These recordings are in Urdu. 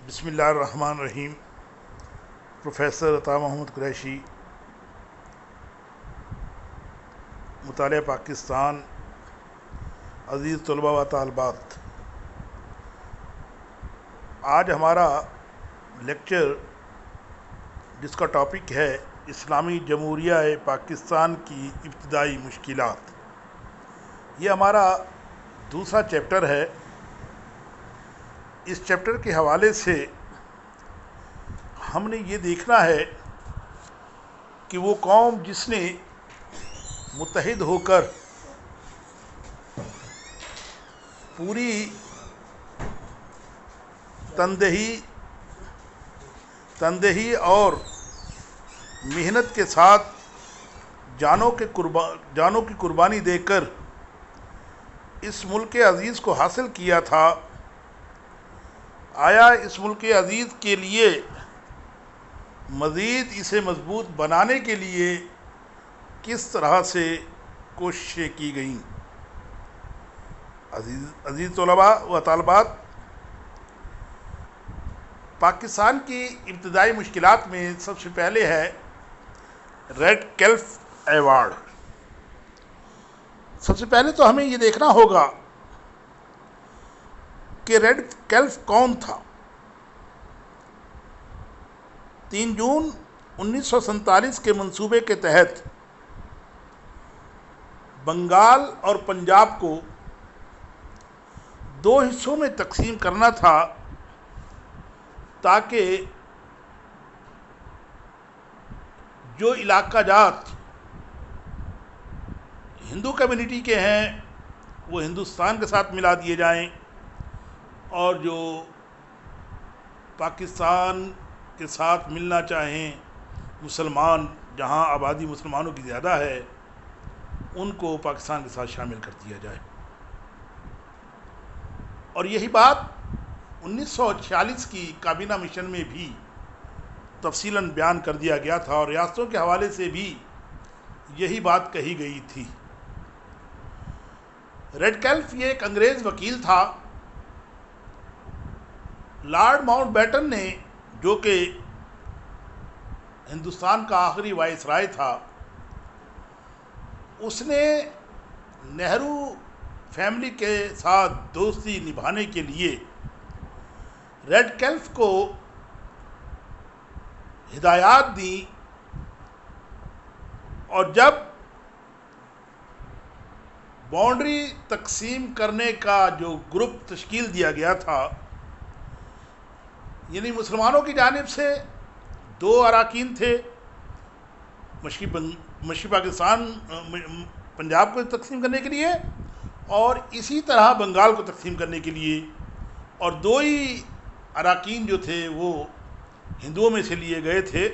بسم اللہ الرحمن الرحیم۔ پروفیسر عطا محمد قریشی، مطالعہ پاکستان۔ عزیز طلباء و طالبات، آج ہمارا لیکچر جس کا ٹاپک ہے اسلامی جمہوریہ پاکستان کی ابتدائی مشکلات، یہ ہمارا دوسرا چیپٹر ہے۔ اس چیپٹر کے حوالے سے ہم نے یہ دیکھنا ہے کہ وہ قوم جس نے متحد ہو کر پوری تندہی اور محنت کے ساتھ جانوں کی قربانی دے کر اس ملک عزیز کو حاصل کیا تھا، آیا اس ملک عزیز کے لیے مزید اسے مضبوط بنانے کے لیے کس طرح سے کوششیں کی گئیں؟ عزیز طلباء و طالبات، پاکستان کی ابتدائی مشکلات میں سب سے پہلے ہے ریڈ کیلف ایوارڈ۔ سب سے پہلے تو ہمیں یہ دیکھنا ہوگا کہ ریڈ کیلف کون تھا۔ 3 جون 1947 کے منصوبے کے تحت بنگال اور پنجاب کو 2 حصوں میں تقسیم کرنا تھا تاکہ جو علاقہ جات ہندو کمیونٹی کے ہیں وہ ہندوستان کے ساتھ ملا دیے جائیں، اور جو پاکستان کے ساتھ ملنا چاہیں مسلمان، جہاں آبادی مسلمانوں کی زیادہ ہے، ان کو پاکستان کے ساتھ شامل کر دیا جائے۔ اور یہی بات 1946 کی کابینہ مشن میں بھی تفصیلاً بیان کر دیا گیا تھا، اور ریاستوں کے حوالے سے بھی یہی بات کہی گئی تھی۔ ریڈ کیلف یہ ایک انگریز وکیل تھا، لارڈ ماؤنٹ بیٹن نے، جو کہ ہندوستان کا آخری وائسرائے تھا، اس نے نہرو فیملی کے ساتھ دوستی نبھانے کے لیے ریڈ کیلف کو ہدایات دی، اور جب باؤنڈری تقسیم کرنے کا جو گروپ تشکیل دیا گیا تھا، یعنی مسلمانوں کی جانب سے 2 اراکین تھے، مشرقی پاکستان پنجاب کو تقسیم کرنے کے لیے، اور اسی طرح بنگال کو تقسیم کرنے کے لیے، اور 2 ہی اراکین جو تھے وہ ہندوؤں میں سے لیے گئے تھے،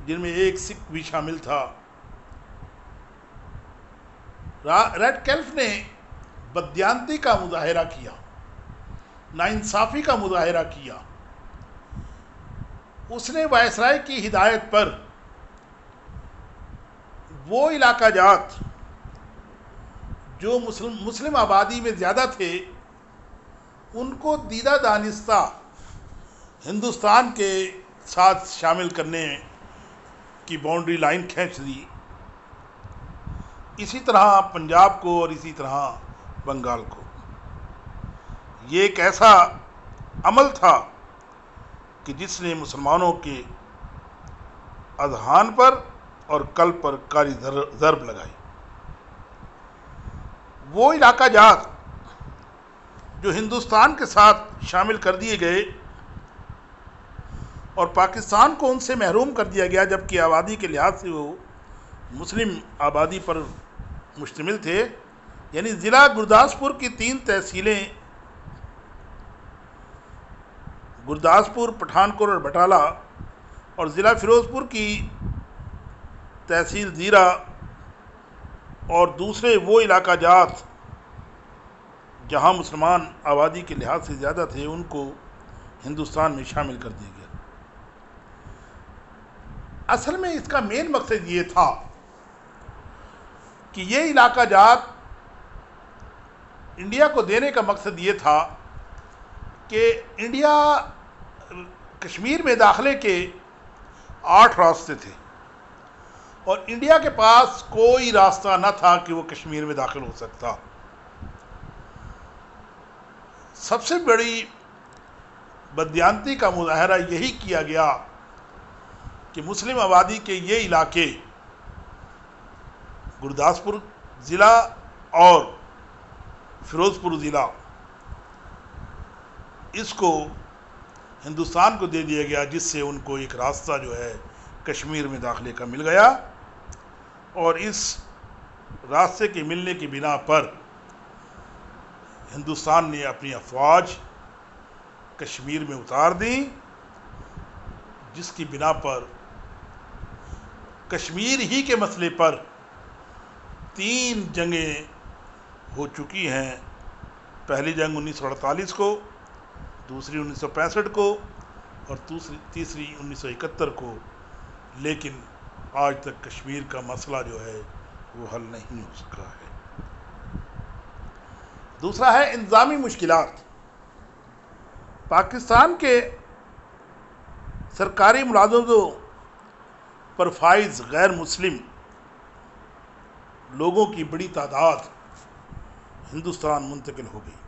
جن میں ایک سکھ بھی شامل تھا۔ ریڈ کیلف نے بددیانتی کا مظاہرہ کیا، ناانصافی کا مظاہرہ کیا۔ اس نے وائسرائے کی ہدایت پر وہ علاقہ جات جو مسلم آبادی میں زیادہ تھے، ان کو دیدہ دانستہ ہندوستان کے ساتھ شامل کرنے کی باؤنڈری لائن کھینچ دی، اسی طرح پنجاب کو اور اسی طرح بنگال کو۔ یہ ایک ایسا عمل تھا کہ جس نے مسلمانوں کے اذہان پر اور قلب پر کاری ضرب لگائی۔ وہ علاقہ جات جو ہندوستان کے ساتھ شامل کر دیے گئے اور پاکستان کو ان سے محروم کر دیا گیا، جبکہ آبادی کے لحاظ سے وہ مسلم آبادی پر مشتمل تھے، یعنی ضلع گرداسپور کی 3 تحصیلیں، گرداسپور، پٹھان کوٹ اور بٹالہ، اور ضلع فیروز پور کی تحصیل زیرہ، اور دوسرے وہ علاقہ جات جہاں مسلمان آبادی کے لحاظ سے زیادہ تھے، ان کو ہندوستان میں شامل کر دیا گیا۔ اصل میں اس کا مین مقصد یہ تھا کہ یہ علاقہ جات انڈیا کو دینے کا مقصد یہ تھا کہ انڈیا کشمیر میں داخلے کے 8 راستے تھے اور انڈیا کے پاس کوئی راستہ نہ تھا کہ وہ کشمیر میں داخل ہو سکتا. سب سے بڑی بددیانتی کا مظاہرہ یہی کیا گیا کہ مسلم آبادی کے یہ علاقے گرداسپور ضلع اور فیروز پور ضلع اس کو ہندوستان کو دے دیا گیا، جس سے ان کو ایک راستہ جو ہے کشمیر میں داخلے کا مل گیا. اور اس راستے کے ملنے کی بنا پر ہندوستان نے اپنی افواج کشمیر میں اتار دیں، جس کی بنا پر کشمیر ہی کے مسئلے پر 3 جنگیں ہو چکی ہیں. پہلی جنگ 1948 کو، دوسری 1965 کو اور تیسری 1971 کو. لیکن آج تک کشمیر کا مسئلہ جو ہے وہ حل نہیں ہو سکا ہے. دوسرا ہے انتظامی مشکلات. پاکستان کے سرکاری ملازموں پر فائز غیر مسلم لوگوں کی بڑی تعداد ہندوستان منتقل ہو گئی.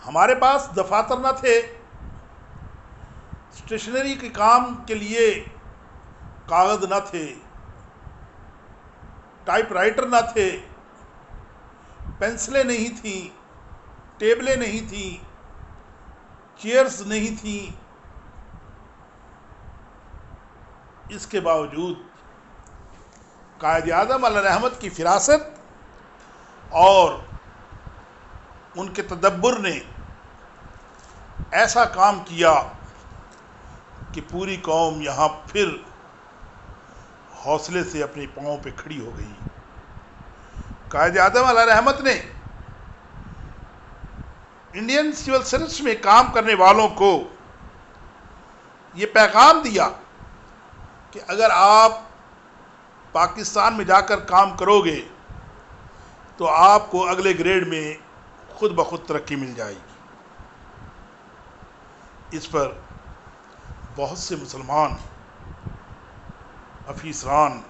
ہمارے پاس دفاتر نہ تھے، اسٹیشنری کے کام کے لیے کاغذ نہ تھے، ٹائپ رائٹر نہ تھے، پینسلیں نہیں تھیں، ٹیبلیں نہیں تھیں، چیئرز نہیں تھیں. اس کے باوجود قائد اعظم علیہ رحمت کی فراست اور ان کے تدبر نے ایسا کام کیا کہ پوری قوم یہاں پھر حوصلے سے اپنے پاؤں پہ کھڑی ہو گئی. قائد اعظم علیہ رحمت نے انڈین سول سروس میں کام کرنے والوں کو یہ پیغام دیا کہ اگر آپ پاکستان میں جا کر کام کرو گے تو آپ کو اگلے گریڈ میں خود بخود ترقی مل جائے گی. اس پر بہت سے مسلمان افیسران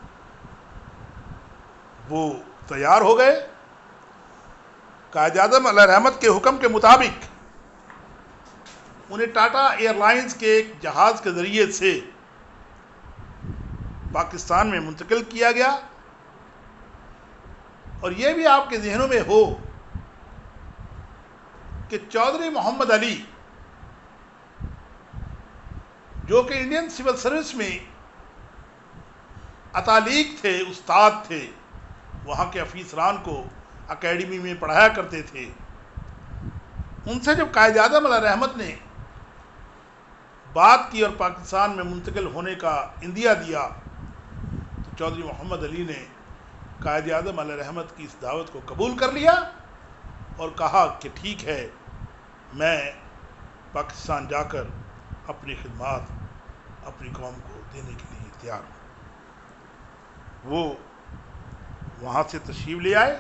وہ تیار ہو گئے. قائد اعظم علیہ رحمت کے حکم کے مطابق انہیں ٹاٹا ایئر لائنز کے ایک جہاز کے ذریعے سے پاکستان میں منتقل کیا گیا. اور یہ بھی آپ کے ذہنوں میں ہو کہ چودھری محمد علی جو کہ انڈین سول سروس میں اتالیق تھے، استاد تھے، وہاں کے افیسران کو اکیڈمی میں پڑھایا کرتے تھے، ان سے جب قائد اعظم علیہ رحمت نے بات کی اور پاکستان میں منتقل ہونے کا اندیہ دیا تو چودھری محمد علی نے قائد اعظم علیہ رحمت کی اس دعوت کو قبول کر لیا اور کہا کہ ٹھیک ہے، میں پاکستان جا کر اپنی خدمات اپنی قوم کو دینے کے لیے تیار ہوں. وہ وہاں سے تشریف لے آئے.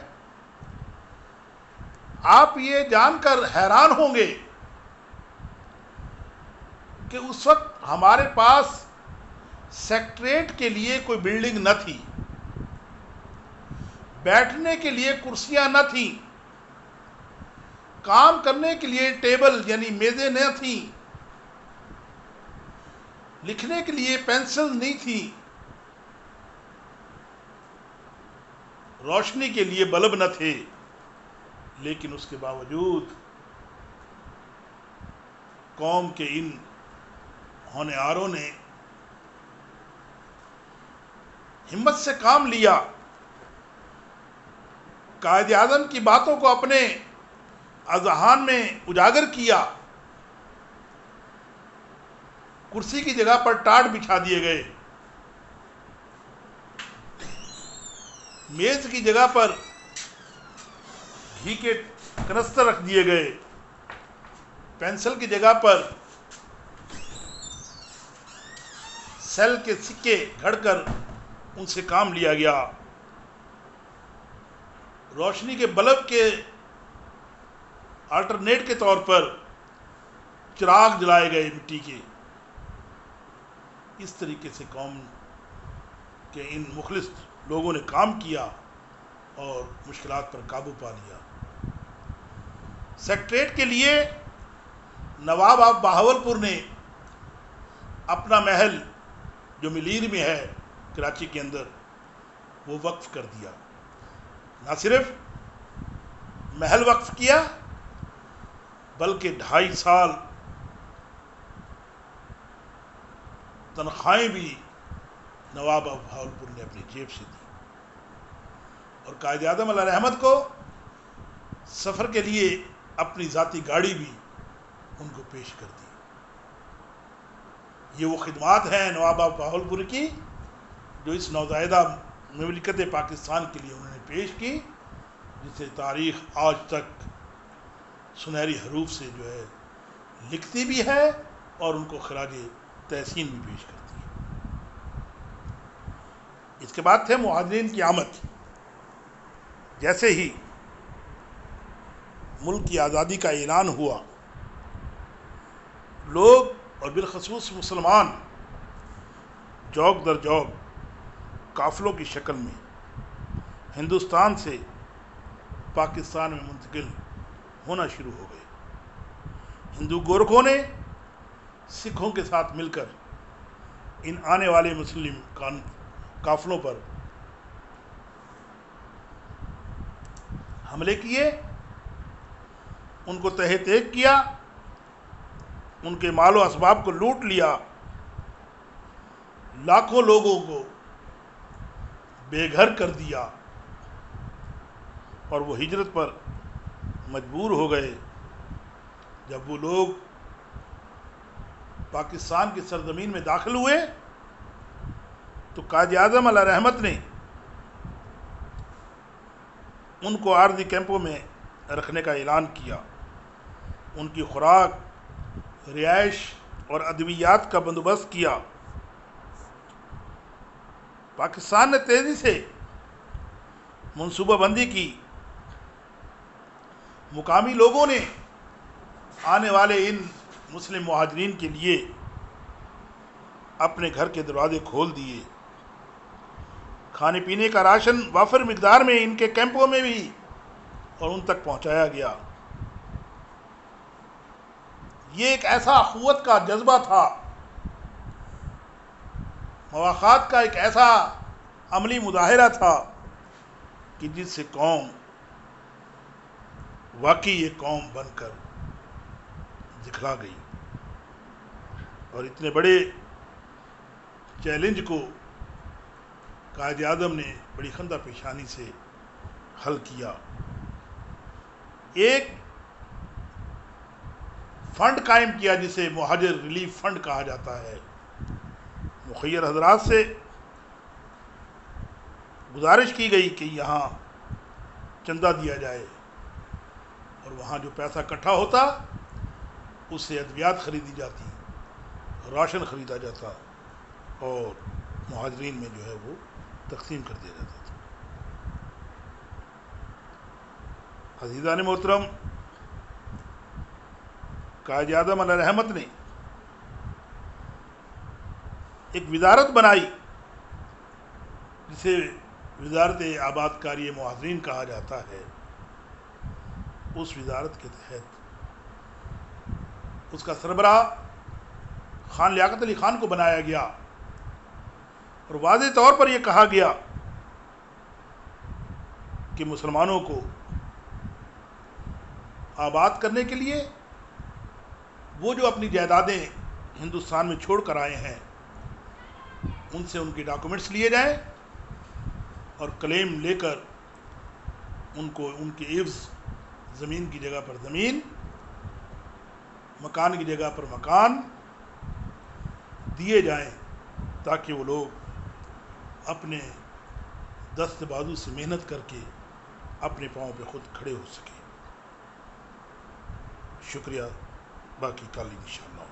آپ یہ جان کر حیران ہوں گے کہ اس وقت ہمارے پاس سیکریٹریٹ کے لیے کوئی بلڈنگ نہ تھی، بیٹھنے کے لیے کرسیاں نہ تھیں، کام کرنے کے لیے ٹیبل یعنی میزیں نہ تھیں، لکھنے کے لیے پینسل نہیں تھی، روشنی کے لیے بلب نہ تھے. لیکن اس کے باوجود قوم کے ان ہونہاروں نے ہمت سے کام لیا، قائد اعظم کی باتوں کو اپنے اذہان میں اجاگر کیا. کرسی کی جگہ پر ٹاٹ بچھا دیے گئے، میز کی جگہ پر گھی کے کنستر رکھ دیے گئے، پینسل کی جگہ پر سیل کے سکے گھڑ کر ان سے کام لیا گیا. روشنی کے بلب کے آلٹرنیٹ کے طور پر چراغ جلائے گئے مٹی کے. اس طریقے سے قوم کے ان مخلص لوگوں نے کام کیا اور مشکلات پر قابو پا لیا. سیکٹریٹ کے لیے نواب آف بہاولپور نے اپنا محل جو ملیر میں ہے کراچی کے اندر وہ وقف کر دیا. نہ صرف محل وقف کیا بلکہ 2.5 سال تنخواہیں بھی نواب آف بہاولپور نے اپنی جیب سے دی اور قائد اعظم علیہ رحمت کو سفر کے لیے اپنی ذاتی گاڑی بھی ان کو پیش کر دی. یہ وہ خدمات ہیں نواب آف بہاولپور کی جو اس نوزائیدہ مملکت پاکستان کے لیے انہوں نے پیش کی، جسے تاریخ آج تک سنہری حروف سے جو ہے لکھتی بھی ہے اور ان کو خراج تحسین بھی پیش کرتی ہے. اس کے بعد تھے مہاجرین کی آمد. جیسے ہی ملک کی آزادی کا اعلان ہوا، لوگ اور بالخصوص مسلمان جوک در جوک قافلوں کی شکل میں ہندوستان سے پاکستان میں منتقل ہونا شروع ہو گئے. ہندو گورکھوں نے سکھوں کے ساتھ مل کر ان آنے والے مسلم قافلوں پر حملے کیے، ان کو تہہ تیگ کیا، ان کے مال و اسباب کو لوٹ لیا، لاکھوں لوگوں کو بے گھر کر دیا اور وہ ہجرت پر مجبور ہو گئے. جب وہ لوگ پاکستان کی سرزمین میں داخل ہوئے تو قائد اعظم علیہ رحمت نے ان کو عارضی کیمپوں میں رکھنے کا اعلان کیا. ان کی خوراک، رہائش اور ادویات کا بندوبست کیا. پاکستان نے تیزی سے منصوبہ بندی کی. مقامی لوگوں نے آنے والے ان مسلم مہاجرین کے لیے اپنے گھر کے دروازے کھول دیے. کھانے پینے کا راشن وافر مقدار میں ان کے کیمپوں میں بھی اور ان تک پہنچایا گیا. یہ ایک ایسا اخوت کا جذبہ تھا، مواخات کا ایک ایسا عملی مظاہرہ تھا کہ جس سے قوم واقعی ایک قوم بن کر دکھلا گئی. اور اتنے بڑے چیلنج کو قائد اعظم نے بڑی خندہ پیشانی سے حل کیا. ایک فنڈ قائم کیا جسے مہاجر ریلیف فنڈ کہا جاتا ہے. مخیر حضرات سے گزارش کی گئی کہ یہاں چندہ دیا جائے اور وہاں جو پیسہ اکٹھا ہوتا اس سے ادویات خریدی جاتی، راشن خریدا جاتا اور مہاجرین میں جو ہے وہ تقسیم کر دیا جاتا تھا. عزیزان محترم، قائد اعظم علیہ رحمت نے ایک وزارت بنائی جسے وزارت آباد کاری مہاجرین کہا جاتا ہے. اس وزارت کے تحت اس کا سربراہ خان لیاقت علی خان کو بنایا گیا اور واضح طور پر یہ کہا گیا کہ مسلمانوں کو آباد کرنے کے لیے وہ جو اپنی جائیدادیں ہندوستان میں چھوڑ کر آئے ہیں ان سے ان کے ڈاکومنٹس لیے جائیں اور کلیم لے کر ان کو ان کے عوض زمین کی جگہ پر زمین، مکان کی جگہ پر مکان دیے جائیں تاکہ وہ لوگ اپنے دست بازو سے محنت کر کے اپنے پاؤں پہ خود کھڑے ہو سکیں. شکریہ. باقی کل انشاءاللہ.